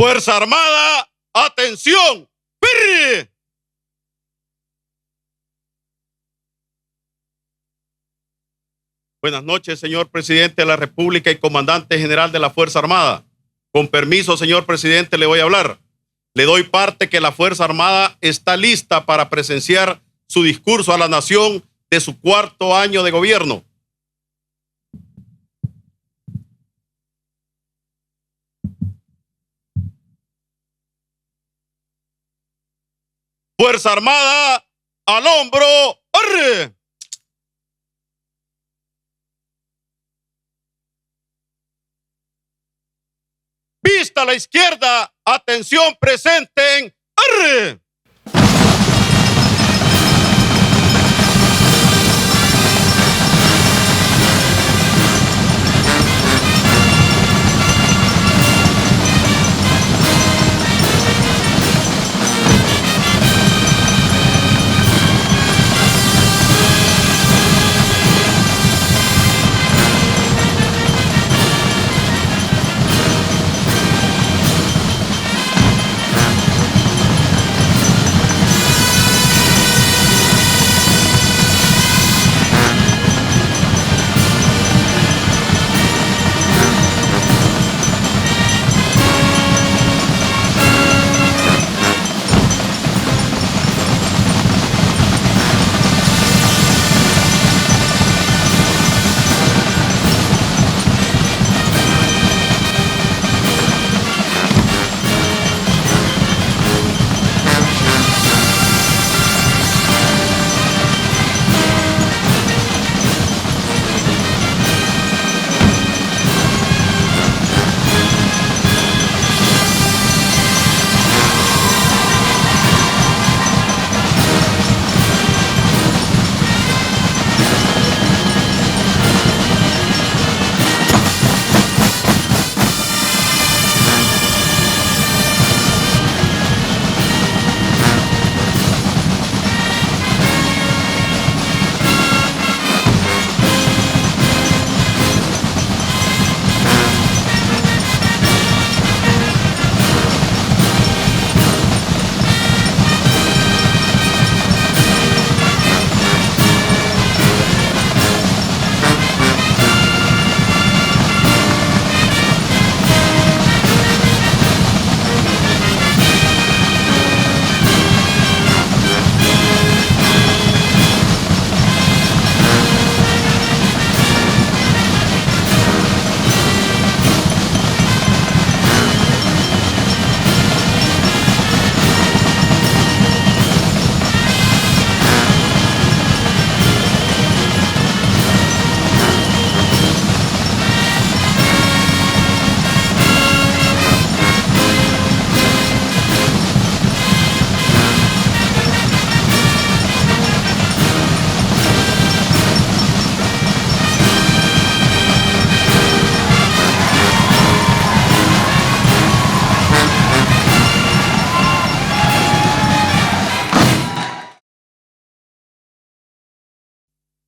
Fuerza Armada, atención. ¡Pirri! Buenas noches, señor presidente de la República y comandante general de la Fuerza Armada. Con permiso, señor presidente, le voy a hablar. Le doy parte que la Fuerza Armada está lista para presenciar su discurso a la nación de su 4º año de gobierno. Fuerza Armada, al hombro, ¡arre! Vista a la izquierda, atención, presenten, ¡arre!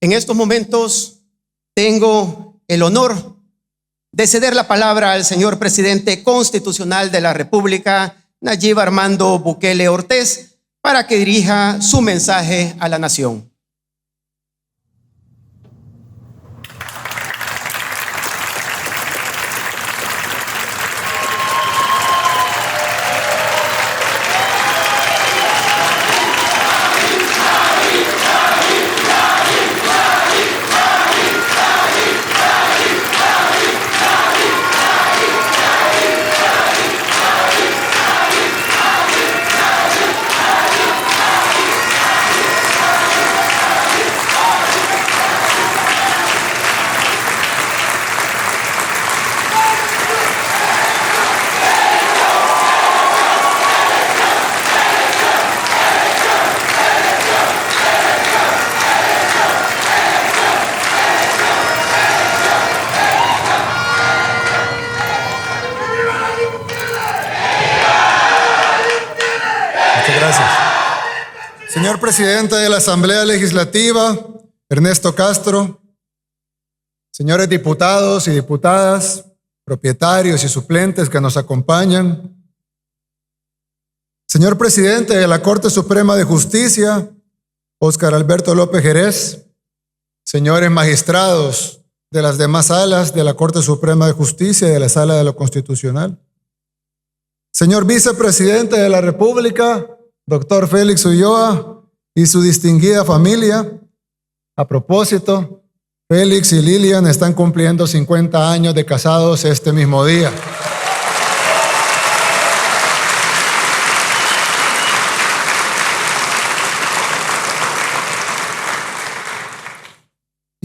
En estos momentos tengo el honor de ceder la palabra al señor presidente constitucional de la República, Nayib Armando Bukele Ortiz, para que dirija su mensaje a la nación. Señor presidente de la Asamblea Legislativa, Ernesto Castro, señores diputados y diputadas, propietarios y suplentes que nos acompañan, Señor presidente de la Corte Suprema de Justicia, Óscar Alberto López Jerez, señores magistrados de las demás salas de la Corte Suprema de Justicia y de la Sala de lo Constitucional, señor vicepresidente de la República, doctor Félix Ulloa y su distinguida familia. A propósito, Félix y Lilian están cumpliendo 50 años de casados este mismo día.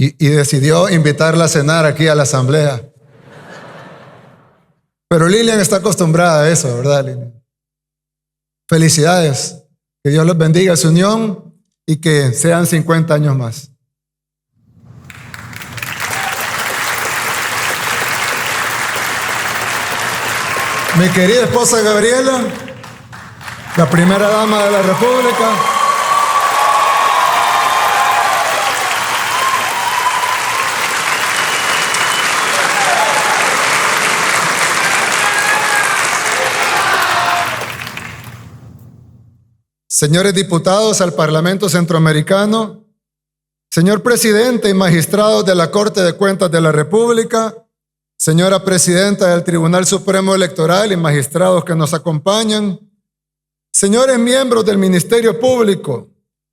Y decidió invitarla a cenar aquí a la asamblea. Pero Lilian está acostumbrada a eso, ¿verdad, Lilian? Felicidades. Que Dios los bendiga su unión y que sean 50 años más. Mi querida esposa Gabriela, la primera dama de la República. Señores diputados al Parlamento Centroamericano, señor presidente y magistrados de la Corte de Cuentas de la República, señora presidenta del Tribunal Supremo Electoral y magistrados que nos acompañan, señores miembros del Ministerio Público,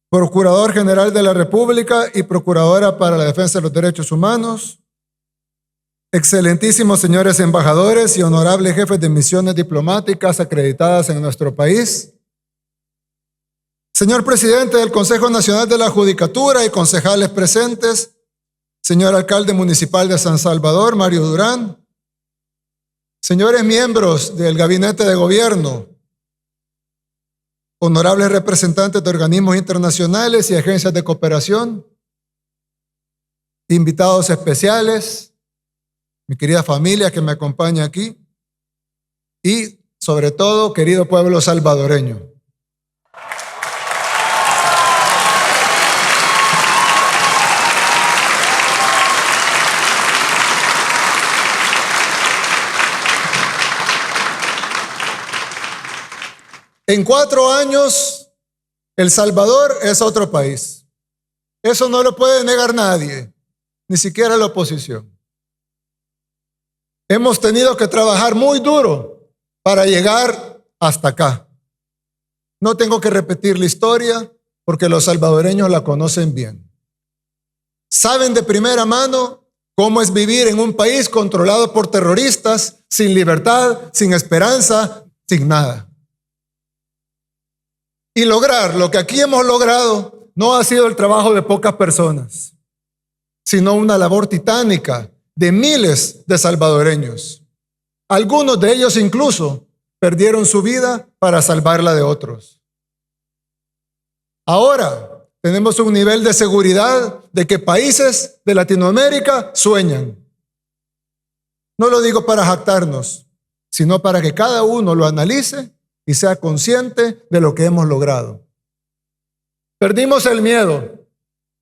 Procurador General de la República y Procuradora para la Defensa de los Derechos Humanos, excelentísimos señores embajadores y honorables jefes de misiones diplomáticas acreditadas en nuestro país, señor presidente del Consejo Nacional de la Judicatura y concejales presentes, señor alcalde municipal de San Salvador, Mario Durán, señores miembros del gabinete de gobierno, honorables representantes de organismos internacionales y agencias de cooperación, invitados especiales, mi querida familia que me acompaña aquí y sobre todo, querido pueblo salvadoreño. En 4 años, El Salvador es otro país. Eso no lo puede negar nadie, ni siquiera la oposición. Hemos tenido que trabajar muy duro para llegar hasta acá. No tengo que repetir la historia porque los salvadoreños la conocen bien. Saben de primera mano cómo es vivir en un país controlado por terroristas, sin libertad, sin esperanza, sin nada. Y lograr lo que aquí hemos logrado no ha sido el trabajo de pocas personas, sino una labor titánica de miles de salvadoreños. Algunos de ellos incluso perdieron su vida para salvarla de otros. Ahora tenemos un nivel de seguridad de que países de Latinoamérica sueñan. No lo digo para jactarnos, sino para que cada uno lo analice y sea consciente de lo que hemos logrado. Perdimos el miedo,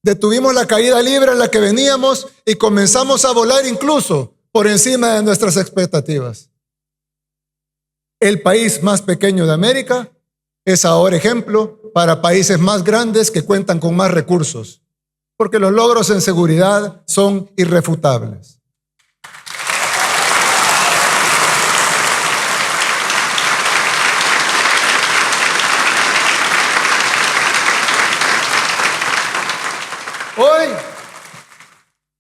detuvimos la caída libre en la que veníamos y comenzamos a volar incluso por encima de nuestras expectativas. El país más pequeño de América es ahora ejemplo para países más grandes que cuentan con más recursos, porque los logros en seguridad son irrefutables. Hoy,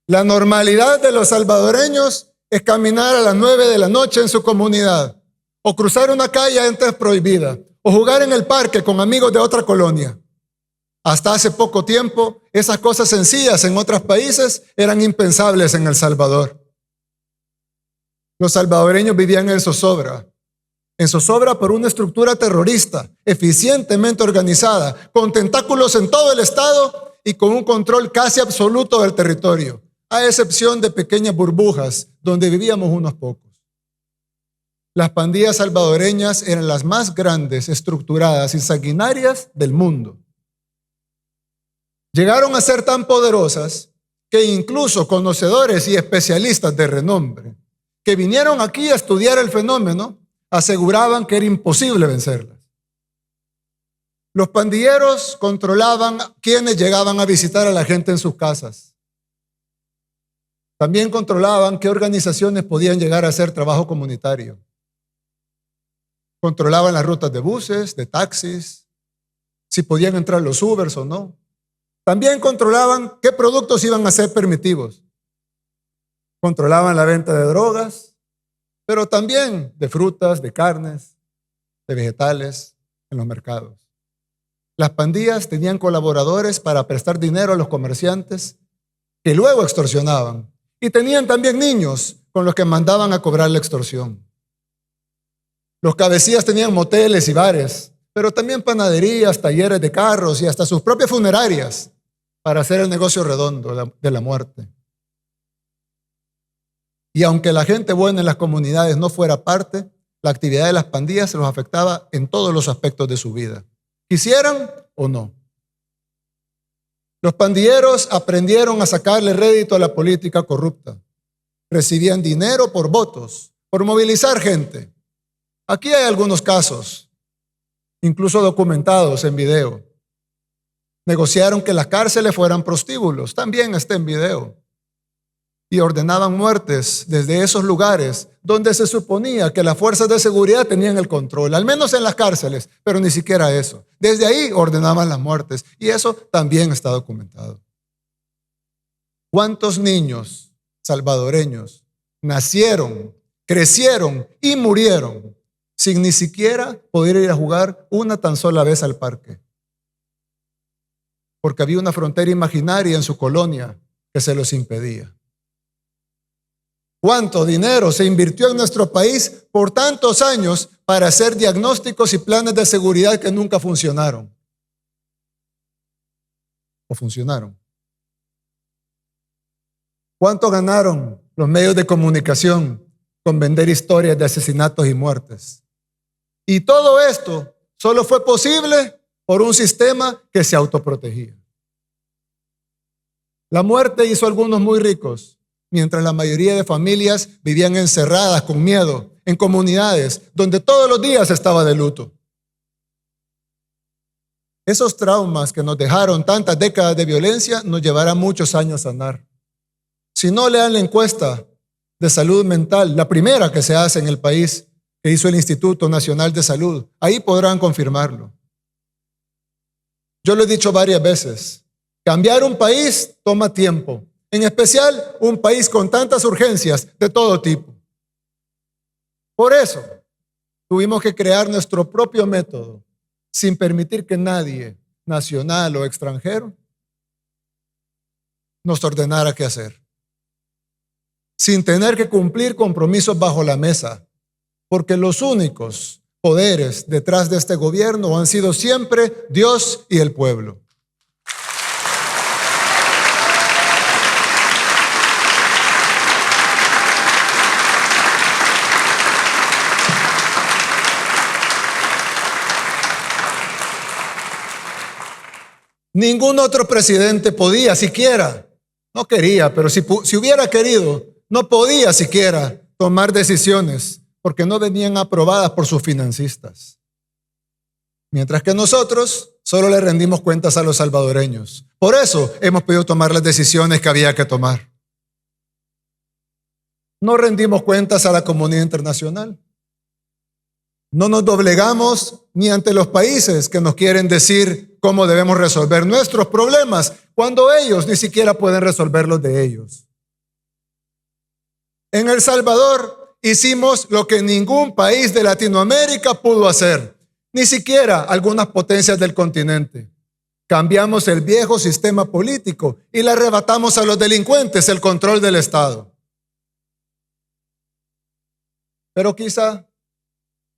la normalidad de los salvadoreños es caminar a las 9 de la noche en su comunidad, o cruzar una calle antes prohibida, o jugar en el parque con amigos de otra colonia. Hasta hace poco tiempo, esas cosas sencillas en otros países eran impensables en El Salvador. Los salvadoreños vivían en zozobra por una estructura terrorista, eficientemente organizada, con tentáculos en todo el estado y con un control casi absoluto del territorio, a excepción de pequeñas burbujas donde vivíamos unos pocos. Las pandillas salvadoreñas eran las más grandes, estructuradas y sanguinarias del mundo. Llegaron a ser tan poderosas que incluso conocedores y especialistas de renombre que vinieron aquí a estudiar el fenómeno aseguraban que era imposible vencerlas. Los pandilleros controlaban quienes llegaban a visitar a la gente en sus casas. También controlaban qué organizaciones podían llegar a hacer trabajo comunitario. Controlaban las rutas de buses, de taxis, si podían entrar los Ubers o no. También controlaban qué productos iban a ser permitidos. Controlaban la venta de drogas, pero también de frutas, de carnes, de vegetales en los mercados. Las pandillas tenían colaboradores para prestar dinero a los comerciantes que luego extorsionaban. Y tenían también niños con los que mandaban a cobrar la extorsión. Los cabecillas tenían moteles y bares, pero también panaderías, talleres de carros y hasta sus propias funerarias para hacer el negocio redondo de la muerte. Y aunque la gente buena en las comunidades no fuera parte, la actividad de las pandillas se los afectaba en todos los aspectos de su vida, quisieran o no. Los pandilleros aprendieron a sacarle rédito a la política corrupta. Recibían dinero por votos, por movilizar gente. Aquí hay algunos casos, incluso documentados en video. Negociaron que las cárceles fueran prostíbulos, también está en video. Y ordenaban muertes desde esos lugares donde se suponía que las fuerzas de seguridad tenían el control, al menos en las cárceles, pero ni siquiera eso. Desde ahí ordenaban las muertes y eso también está documentado. ¿Cuántos niños salvadoreños nacieron, crecieron y murieron sin ni siquiera poder ir a jugar una tan sola vez al parque? Porque había una frontera imaginaria en su colonia que se los impedía. ¿Cuánto dinero se invirtió en nuestro país por tantos años para hacer diagnósticos y planes de seguridad que nunca funcionaron? ¿O funcionaron? ¿Cuánto ganaron los medios de comunicación con vender historias de asesinatos y muertes? Y todo esto solo fue posible por un sistema que se autoprotegía. La muerte hizo a algunos muy ricos, mientras la mayoría de familias vivían encerradas con miedo en comunidades donde todos los días estaba de luto. Esos traumas que nos dejaron tantas décadas de violencia nos llevarán muchos años a sanar. Si no, lean la encuesta de salud mental, la primera que se hace en el país, que hizo el Instituto Nacional de Salud. Ahí podrán confirmarlo. Yo lo he dicho varias veces, cambiar un país toma tiempo. En especial, un país con tantas urgencias de todo tipo. Por eso, tuvimos que crear nuestro propio método, sin permitir que nadie, nacional o extranjero, nos ordenara qué hacer. Sin tener que cumplir compromisos bajo la mesa, porque los únicos poderes detrás de este gobierno han sido siempre Dios y el pueblo. Ningún otro presidente podía siquiera, no quería, pero si hubiera querido, no podía siquiera tomar decisiones porque no venían aprobadas por sus financistas. Mientras que nosotros solo le rendimos cuentas a los salvadoreños. Por eso hemos podido tomar las decisiones que había que tomar. No rendimos cuentas a la comunidad internacional. No nos doblegamos ni ante los países que nos quieren decir cómo debemos resolver nuestros problemas cuando ellos ni siquiera pueden resolver los de ellos. En El Salvador hicimos lo que ningún país de Latinoamérica pudo hacer, ni siquiera algunas potencias del continente. Cambiamos el viejo sistema político y le arrebatamos a los delincuentes el control del Estado. Pero quizá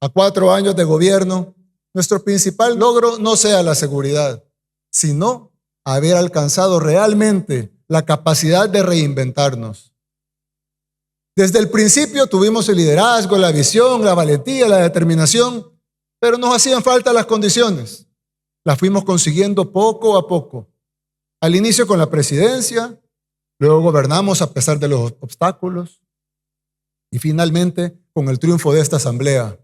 a 4 años de gobierno, nuestro principal logro no sea la seguridad, sino haber alcanzado realmente la capacidad de reinventarnos. Desde el principio tuvimos el liderazgo, la visión, la valentía, la determinación, pero nos hacían falta las condiciones. Las fuimos consiguiendo poco a poco. Al inicio con la presidencia, luego gobernamos a pesar de los obstáculos y finalmente con el triunfo de esta asamblea.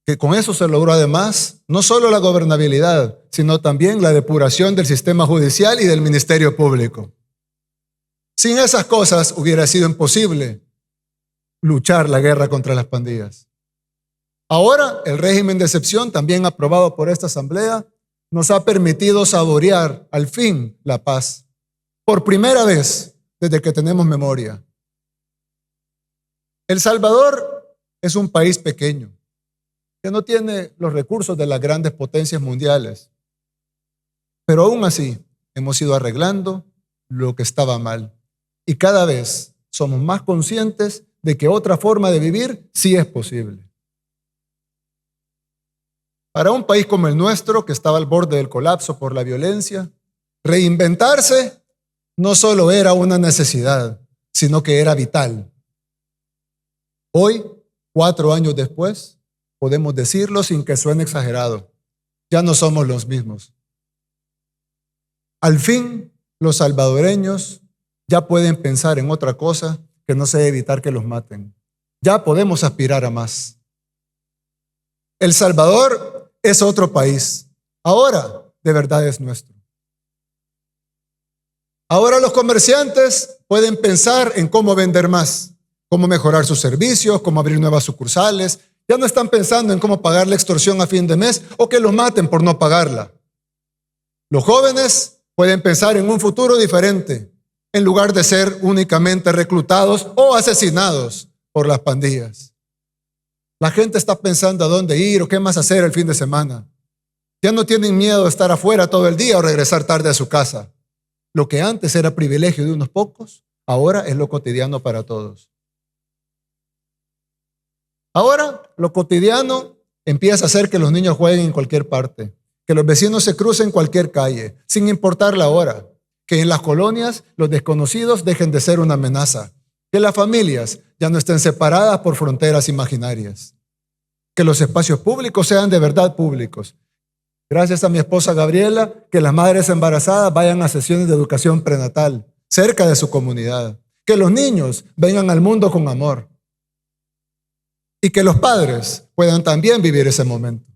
que con eso se logró además no solo la gobernabilidad, sino también la depuración del sistema judicial y del Ministerio Público. Sin esas cosas hubiera sido imposible luchar la guerra contra las pandillas. Ahora, el régimen de excepción, también aprobado por esta Asamblea, nos ha permitido saborear al fin la paz. Por primera vez desde que tenemos memoria. El Salvador es un país pequeño, que no tiene los recursos de las grandes potencias mundiales. Pero aún así, hemos ido arreglando lo que estaba mal. Y cada vez somos más conscientes de que otra forma de vivir sí es posible. Para un país como el nuestro, que estaba al borde del colapso por la violencia, reinventarse no solo era una necesidad, sino que era vital. Hoy, 4 años después, podemos decirlo sin que suene exagerado. Ya no somos los mismos. Al fin, los salvadoreños ya pueden pensar en otra cosa que no sea evitar que los maten. Ya podemos aspirar a más. El Salvador es otro país. Ahora, de verdad es nuestro. Ahora los comerciantes pueden pensar en cómo vender más, cómo mejorar sus servicios, cómo abrir nuevas sucursales. Ya no están pensando en cómo pagar la extorsión a fin de mes o que los maten por no pagarla. Los jóvenes pueden pensar en un futuro diferente, en lugar de ser únicamente reclutados o asesinados por las pandillas. La gente está pensando a dónde ir o qué más hacer el fin de semana. Ya no tienen miedo de estar afuera todo el día o regresar tarde a su casa. Lo que antes era privilegio de unos pocos, ahora es lo cotidiano para todos. Ahora, lo cotidiano empieza a hacer que los niños jueguen en cualquier parte, que los vecinos se crucen en cualquier calle, sin importar la hora, que en las colonias los desconocidos dejen de ser una amenaza, que las familias ya no estén separadas por fronteras imaginarias, que los espacios públicos sean de verdad públicos. Gracias a mi esposa Gabriela, que las madres embarazadas vayan a sesiones de educación prenatal, cerca de su comunidad, que los niños vengan al mundo con amor y que los padres puedan también vivir ese momento.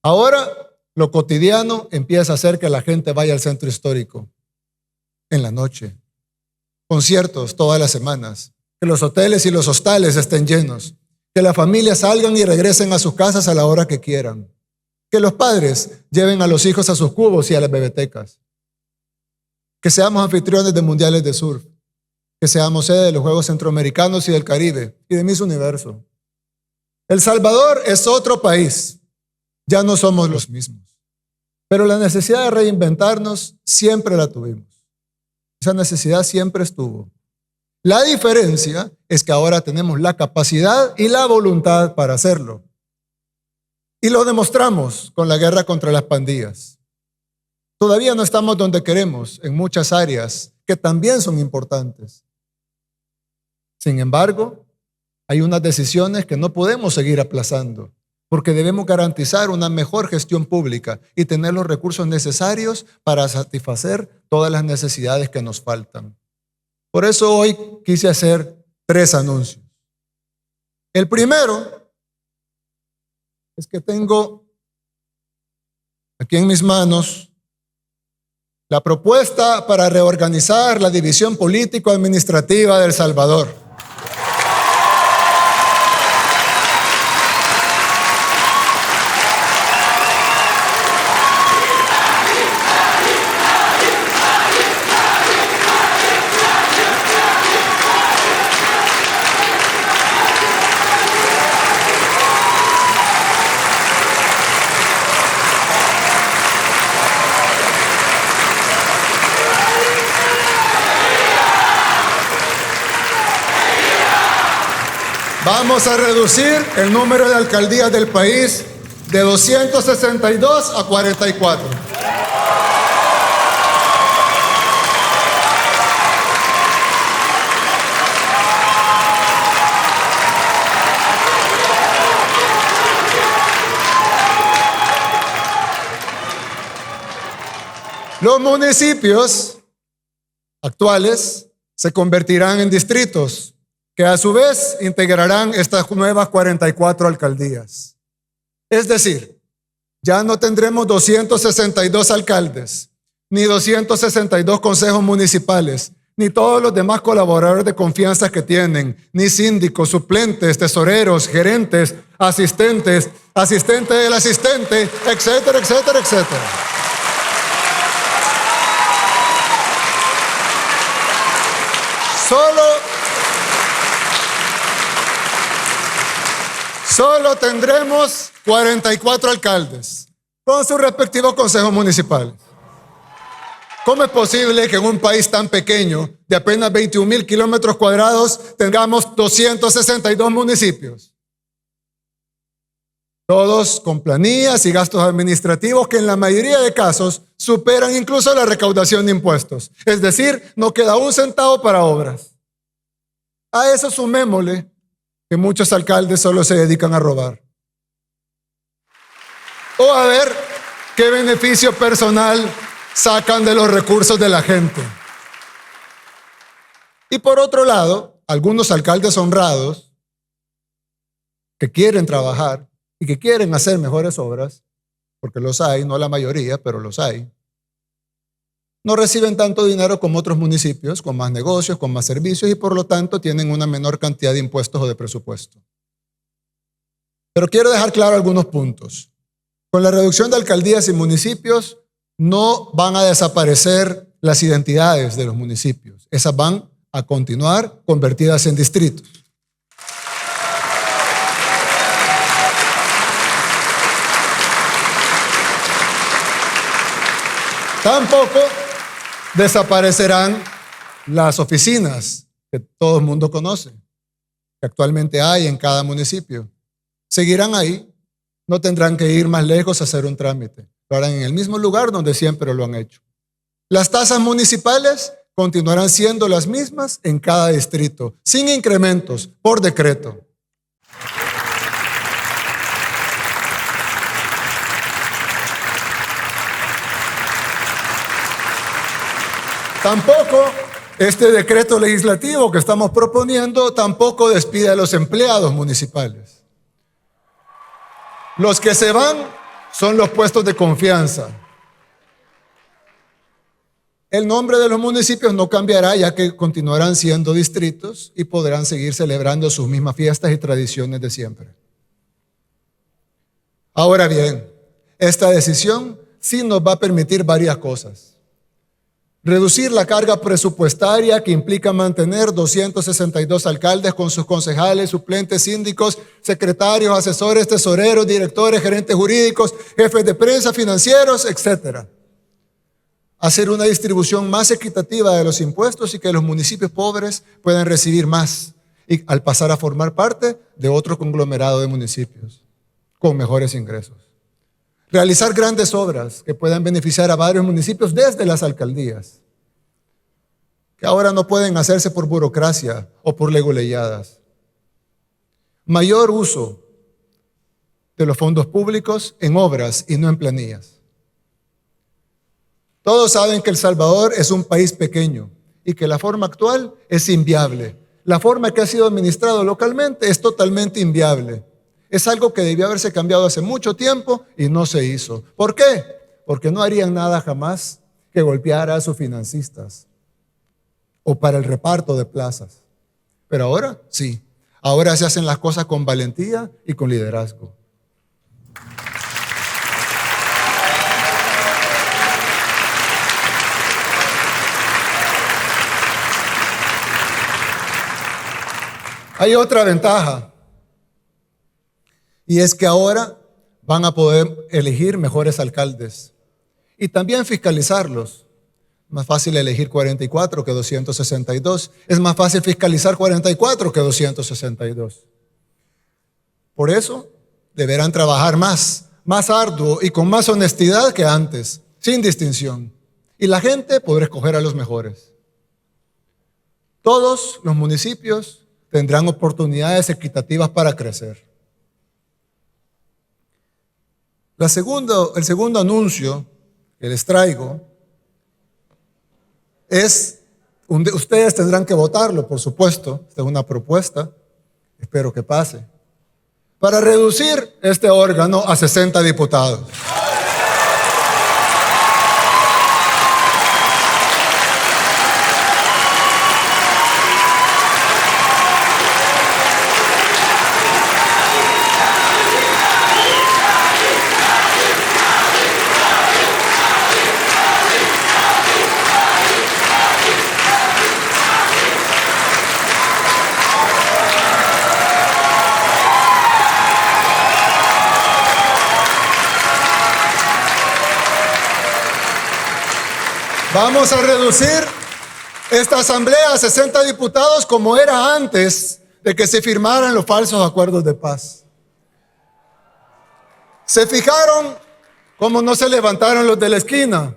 Ahora, lo cotidiano empieza a hacer que la gente vaya al centro histórico en la noche, conciertos todas las semanas, que los hoteles y los hostales estén llenos, que las familias salgan y regresen a sus casas a la hora que quieran, que los padres lleven a los hijos a sus cubos y a las bebetecas, que seamos anfitriones de mundiales de surf, que seamos sede de los Juegos Centroamericanos y del Caribe y de Miss Universo. El Salvador es otro país, ya no somos los mismos, pero la necesidad de reinventarnos siempre la tuvimos. Esa necesidad siempre estuvo. La diferencia es que ahora tenemos la capacidad y la voluntad para hacerlo. Y lo demostramos con la guerra contra las pandillas. Todavía no estamos donde queremos en muchas áreas que también son importantes. Sin embargo, hay unas decisiones que no podemos seguir aplazando, porque debemos garantizar una mejor gestión pública y tener los recursos necesarios para satisfacer todas las necesidades que nos faltan. Por eso hoy quise hacer 3 anuncios. El primero es que tengo aquí en mis manos la propuesta para reorganizar la división político-administrativa de El Salvador. Vamos a reducir el número de alcaldías del país de 262 a 44. Los municipios actuales se convertirán en distritos que a su vez integrarán estas nuevas 44 alcaldías. Es decir, ya no tendremos 262 alcaldes, ni 262 consejos municipales, ni todos los demás colaboradores de confianza que tienen, ni síndicos, suplentes, tesoreros, gerentes, asistentes, asistente del asistente, etcétera, etcétera, etcétera. Solo tendremos 44 alcaldes con sus respectivos consejos municipales. ¿Cómo es posible que en un país tan pequeño, de apenas 21,000 kilómetros cuadrados, tengamos 262 municipios? Todos con planillas y gastos administrativos que en la mayoría de casos superan incluso la recaudación de impuestos. Es decir, no queda un centavo para obras. A eso sumémosle que muchos alcaldes solo se dedican a robar. O a ver qué beneficio personal sacan de los recursos de la gente. Y por otro lado, algunos alcaldes honrados que quieren trabajar y que quieren hacer mejores obras, porque los hay, no la mayoría, pero los hay, no reciben tanto dinero como otros municipios, con más negocios, con más servicios y por lo tanto tienen una menor cantidad de impuestos o de presupuesto. Pero quiero dejar claro algunos puntos. Con la reducción de alcaldías y municipios no van a desaparecer las identidades de los municipios. Esas van a continuar convertidas en distritos. Tampoco desaparecerán las oficinas que todo el mundo conoce, que actualmente hay en cada municipio. Seguirán ahí, no tendrán que ir más lejos a hacer un trámite. Lo harán en el mismo lugar donde siempre lo han hecho. Las tasas municipales continuarán siendo las mismas en cada distrito, sin incrementos, por decreto. Tampoco este decreto legislativo que estamos proponiendo tampoco despide a los empleados municipales. Los que se van son los puestos de confianza. El nombre de los municipios no cambiará, ya que continuarán siendo distritos y podrán seguir celebrando sus mismas fiestas y tradiciones de siempre. Ahora bien, esta decisión sí nos va a permitir varias cosas. Reducir la carga presupuestaria que implica mantener 262 alcaldes con sus concejales, suplentes, síndicos, secretarios, asesores, tesoreros, directores, gerentes jurídicos, jefes de prensa, financieros, etc. Hacer una distribución más equitativa de los impuestos y que los municipios pobres puedan recibir más y al pasar a formar parte de otro conglomerado de municipios con mejores ingresos. Realizar grandes obras que puedan beneficiar a varios municipios desde las alcaldías, que ahora no pueden hacerse por burocracia o por leguleyadas. Mayor uso de los fondos públicos en obras y no en planillas. Todos saben que El Salvador es un país pequeño y que la forma actual es inviable. La forma que ha sido administrado localmente es totalmente inviable. Es algo que debió haberse cambiado hace mucho tiempo y no se hizo. ¿Por qué? Porque no harían nada jamás que golpeara a sus financistas o para el reparto de plazas. Pero ahora sí, ahora se hacen las cosas con valentía y con liderazgo. Hay otra ventaja. Y es que ahora van a poder elegir mejores alcaldes y también fiscalizarlos. Más fácil elegir 44 que 262. Es más fácil fiscalizar 44 que 262. Por eso deberán trabajar más arduo y con más honestidad que antes, sin distinción. Y la gente podrá escoger a los mejores. Todos los municipios tendrán oportunidades equitativas para crecer. El segundo anuncio que les traigo es Ustedes tendrán que votarlo, por supuesto. Esta es una propuesta, espero que pase, para reducir este órgano a 60 diputados. Vamos a reducir esta asamblea a 60 diputados como era antes de que se firmaran los falsos acuerdos de paz. ¿Se fijaron cómo no se levantaron los de la esquina?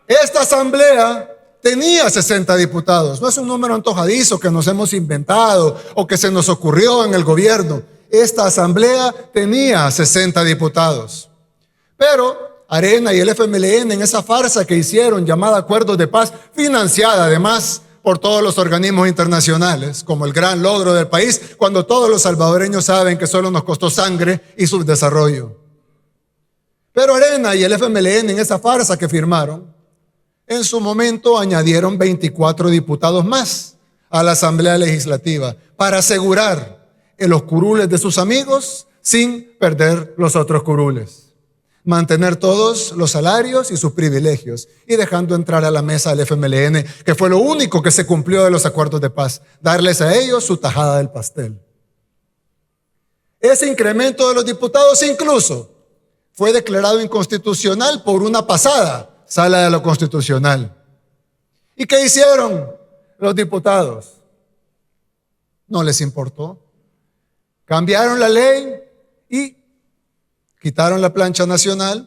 Esta asamblea tenía 60 diputados. No es un número antojadizo que nos hemos inventado o que se nos ocurrió en el gobierno. Esta asamblea tenía 60 diputados. Pero Arena y el FMLN, en esa farsa que hicieron llamada Acuerdos de Paz, financiada además por todos los organismos internacionales, como el gran logro del país, cuando todos los salvadoreños saben que solo nos costó sangre y subdesarrollo. Pero Arena y el FMLN, en esa farsa que firmaron, en su momento añadieron 24 diputados más a la Asamblea Legislativa para asegurar los curules de sus amigos sin perder los otros curules. Mantener todos los salarios y sus privilegios y dejando entrar a la mesa al FMLN, que fue lo único que se cumplió de los acuerdos de paz, darles a ellos su tajada del pastel. Ese incremento de los diputados incluso fue declarado inconstitucional por una pasada sala de lo constitucional. ¿Y qué hicieron los diputados? No les importó. Cambiaron la ley y quitaron la plancha nacional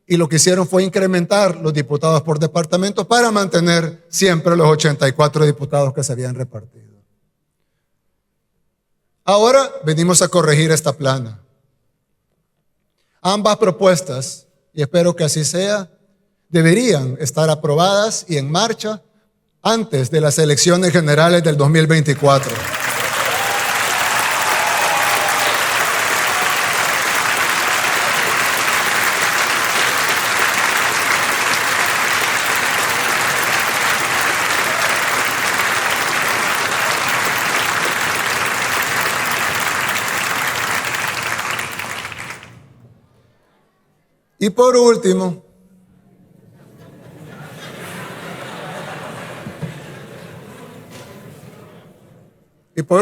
y lo que hicieron fue incrementar los diputados por departamento para mantener siempre los 84 diputados que se habían repartido. Ahora venimos a corregir esta plana. Ambas propuestas, y espero que así sea, deberían estar aprobadas y en marcha antes de las elecciones generales del 2024. Y por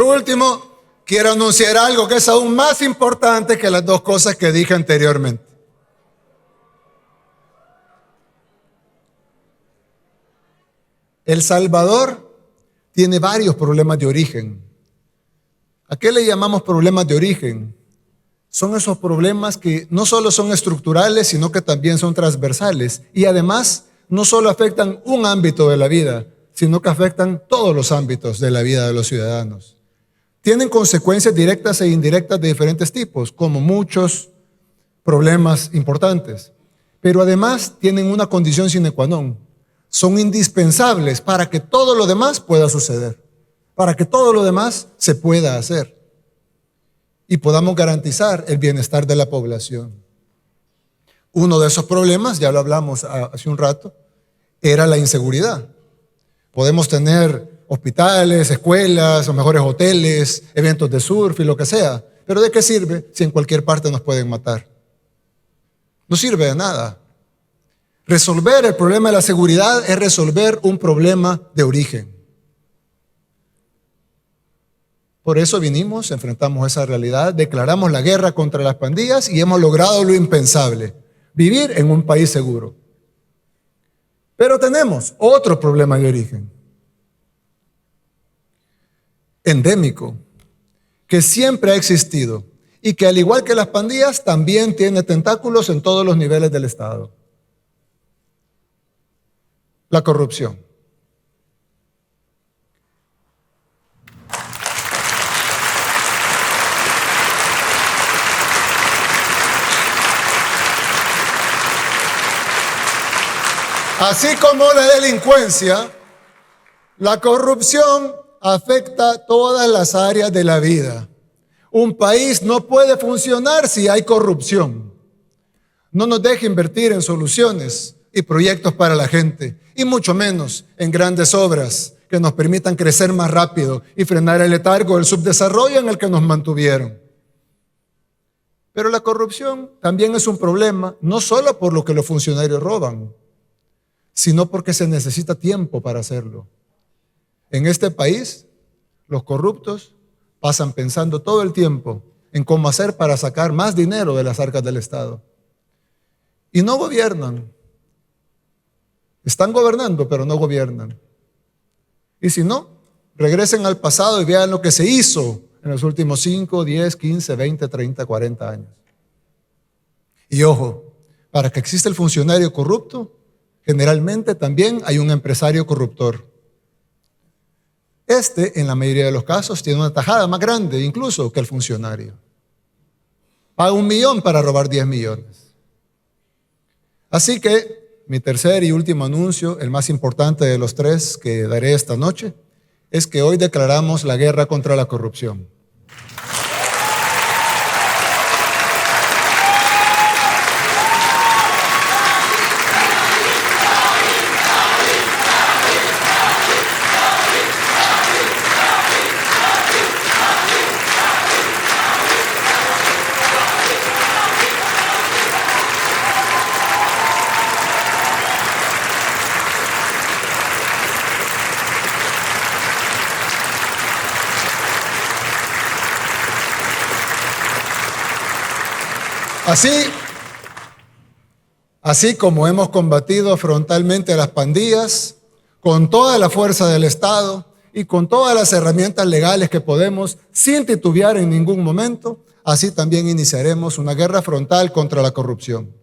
último, quiero anunciar algo que es aún más importante que las dos cosas que dije anteriormente. El Salvador tiene varios problemas de origen. ¿A qué le llamamos problemas de origen? Son esos problemas que no solo son estructurales, sino que también son transversales. Y además, no solo afectan un ámbito de la vida, sino que afectan todos los ámbitos de la vida de los ciudadanos. Tienen consecuencias directas e indirectas de diferentes tipos, como muchos problemas importantes. Pero además tienen una condición sine qua non. Son indispensables para que todo lo demás pueda suceder, para que todo lo demás se pueda hacer y podamos garantizar el bienestar de la población. Uno de esos problemas, ya lo hablamos hace un rato, era la inseguridad. Podemos tener hospitales, escuelas, o mejores hoteles, eventos de surf y lo que sea, pero ¿de qué sirve si en cualquier parte nos pueden matar? No sirve de nada. Resolver el problema de la seguridad es resolver un problema de origen. Por eso vinimos, enfrentamos esa realidad, declaramos la guerra contra las pandillas y hemos logrado lo impensable, vivir en un país seguro. Pero tenemos otro problema de origen, endémico, que siempre ha existido y que al igual que las pandillas también tiene tentáculos en todos los niveles del Estado. La corrupción. Así como la delincuencia, la corrupción afecta todas las áreas de la vida. Un país no puede funcionar si hay corrupción. No nos deje invertir en soluciones y proyectos para la gente, y mucho menos en grandes obras que nos permitan crecer más rápido y frenar el letargo del subdesarrollo en el que nos mantuvieron. Pero la corrupción también es un problema, no solo por lo que los funcionarios roban, sino porque se necesita tiempo para hacerlo. En este país, los corruptos pasan pensando todo el tiempo en cómo hacer para sacar más dinero de las arcas del Estado. Y no gobiernan. Están gobernando, pero no gobiernan. Y si no, regresen al pasado y vean lo que se hizo en los últimos 5, 10, 15, 20, 30, 40 años. Y ojo, para que exista el funcionario corrupto, generalmente también hay un empresario corruptor. En la mayoría de los casos, tiene una tajada más grande incluso que el funcionario. Paga 1 millón para robar 10 millones. Así que mi tercer y último anuncio, el más importante de los 3 que daré esta noche, es que hoy declaramos la guerra contra la corrupción. Así como hemos combatido frontalmente a las pandillas, con toda la fuerza del Estado y con todas las herramientas legales que podemos, sin titubear en ningún momento, así también iniciaremos una guerra frontal contra la corrupción.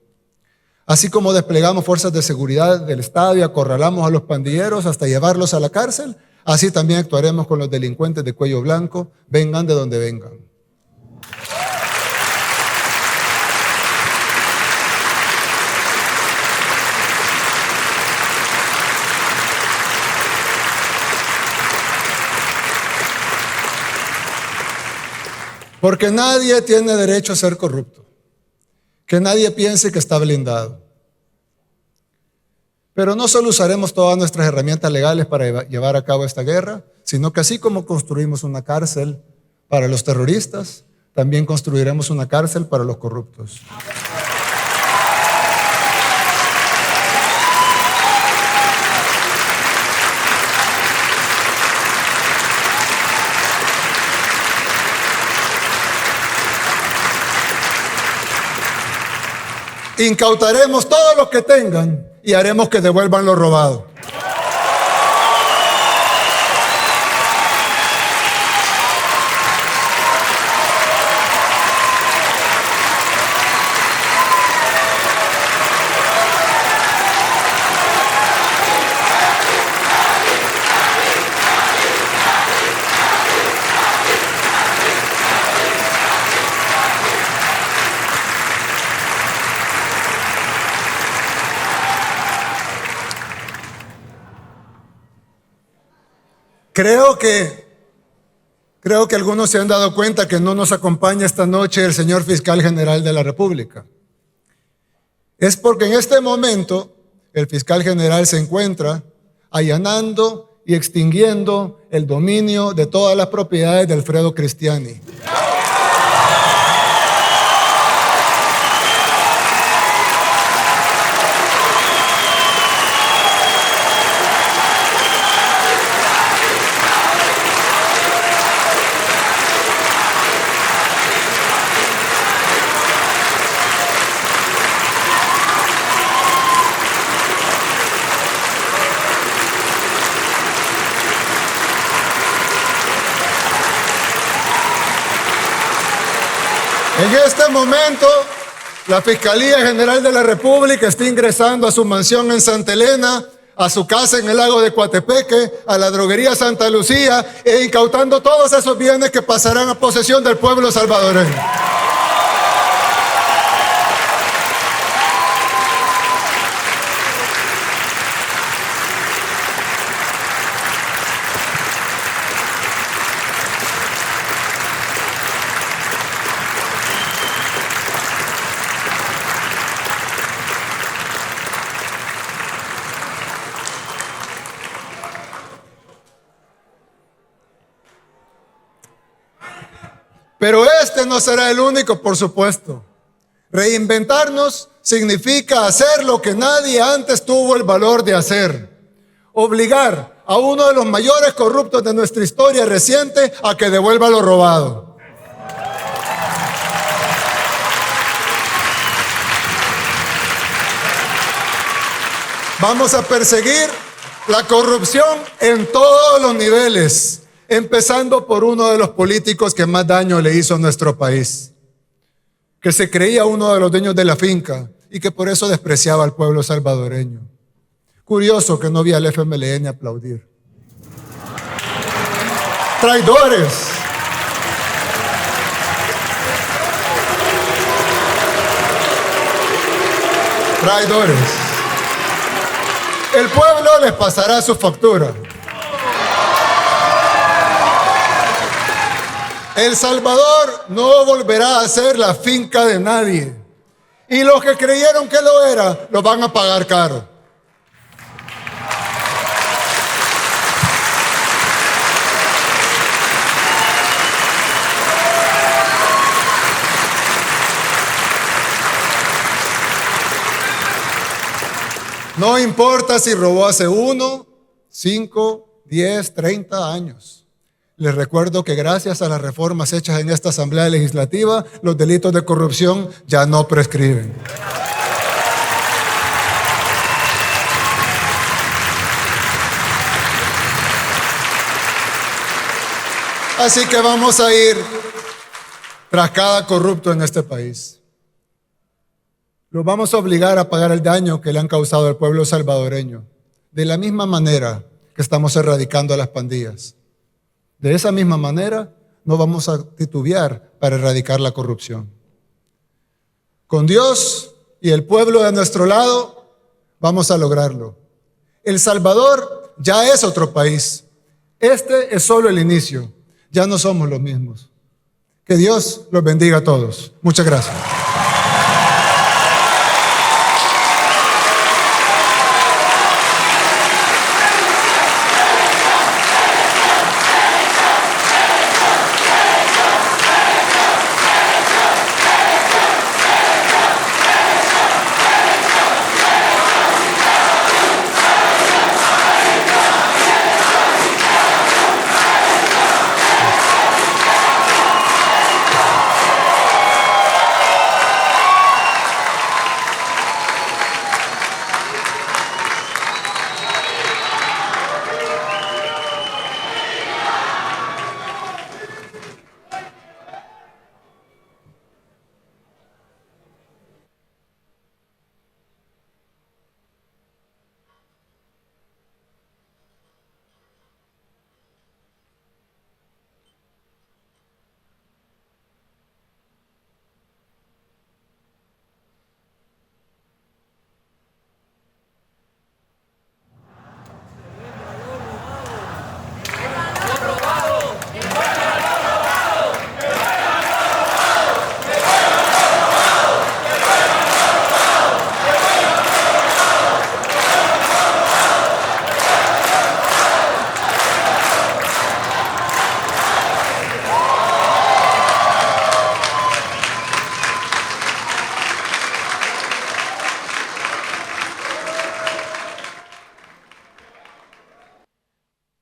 Así como desplegamos fuerzas de seguridad del Estado y acorralamos a los pandilleros hasta llevarlos a la cárcel, así también actuaremos con los delincuentes de cuello blanco, vengan de donde vengan. Porque nadie tiene derecho a ser corrupto. Que nadie piense que está blindado. Pero no solo usaremos todas nuestras herramientas legales para llevar a cabo esta guerra, sino que así como construimos una cárcel para los terroristas, también construiremos una cárcel para los corruptos. Incautaremos todo lo que tengan y haremos que devuelvan lo robado. Creo que algunos se han dado cuenta que no nos acompaña esta noche el señor Fiscal General de la República. Es porque en este momento el Fiscal General se encuentra allanando y extinguiendo el dominio de todas las propiedades de Alfredo Cristiani. En este momento, la Fiscalía General de la República está ingresando a su mansión en Santa Elena, a su casa en el lago de Coatepeque, a la droguería Santa Lucía e incautando todos esos bienes que pasarán a posesión del pueblo salvadoreño. Pero este no será el único, por supuesto. Reinventarnos significa hacer lo que nadie antes tuvo el valor de hacer. Obligar a uno de los mayores corruptos de nuestra historia reciente a que devuelva lo robado. Vamos a perseguir la corrupción en todos los niveles, empezando por uno de los políticos que más daño le hizo a nuestro país, que se creía uno de los dueños de la finca y que por eso despreciaba al pueblo salvadoreño. Curioso que no vi al FMLN aplaudir. Traidores. Traidores. El pueblo les pasará su factura. El Salvador no volverá a ser la finca de nadie. Y los que creyeron que lo era, lo van a pagar caro. No importa si robó hace 1, 5, 10, 30 años. Les recuerdo que gracias a las reformas hechas en esta Asamblea Legislativa, los delitos de corrupción ya no prescriben. Así que vamos a ir tras cada corrupto en este país. Los vamos a obligar a pagar el daño que le han causado al pueblo salvadoreño, de la misma manera que estamos erradicando a las pandillas. De esa misma manera, no vamos a titubear para erradicar la corrupción. Con Dios y el pueblo de nuestro lado, vamos a lograrlo. El Salvador ya es otro país. Este es solo el inicio. Ya no somos los mismos. Que Dios los bendiga a todos. Muchas gracias.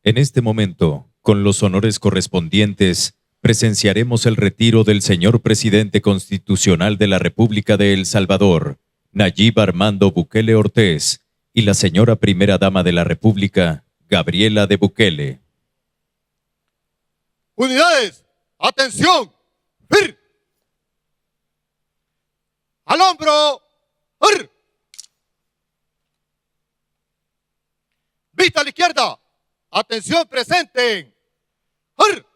En este momento, con los honores correspondientes, presenciaremos el retiro del señor presidente constitucional de la República de El Salvador, Nayib Armando Bukele Ortiz, y la señora primera dama de la República, Gabriela de Bukele. Unidades, atención, ¡fir! Al hombro, ¡fir! Vista a la izquierda, atención presente, ¡fir!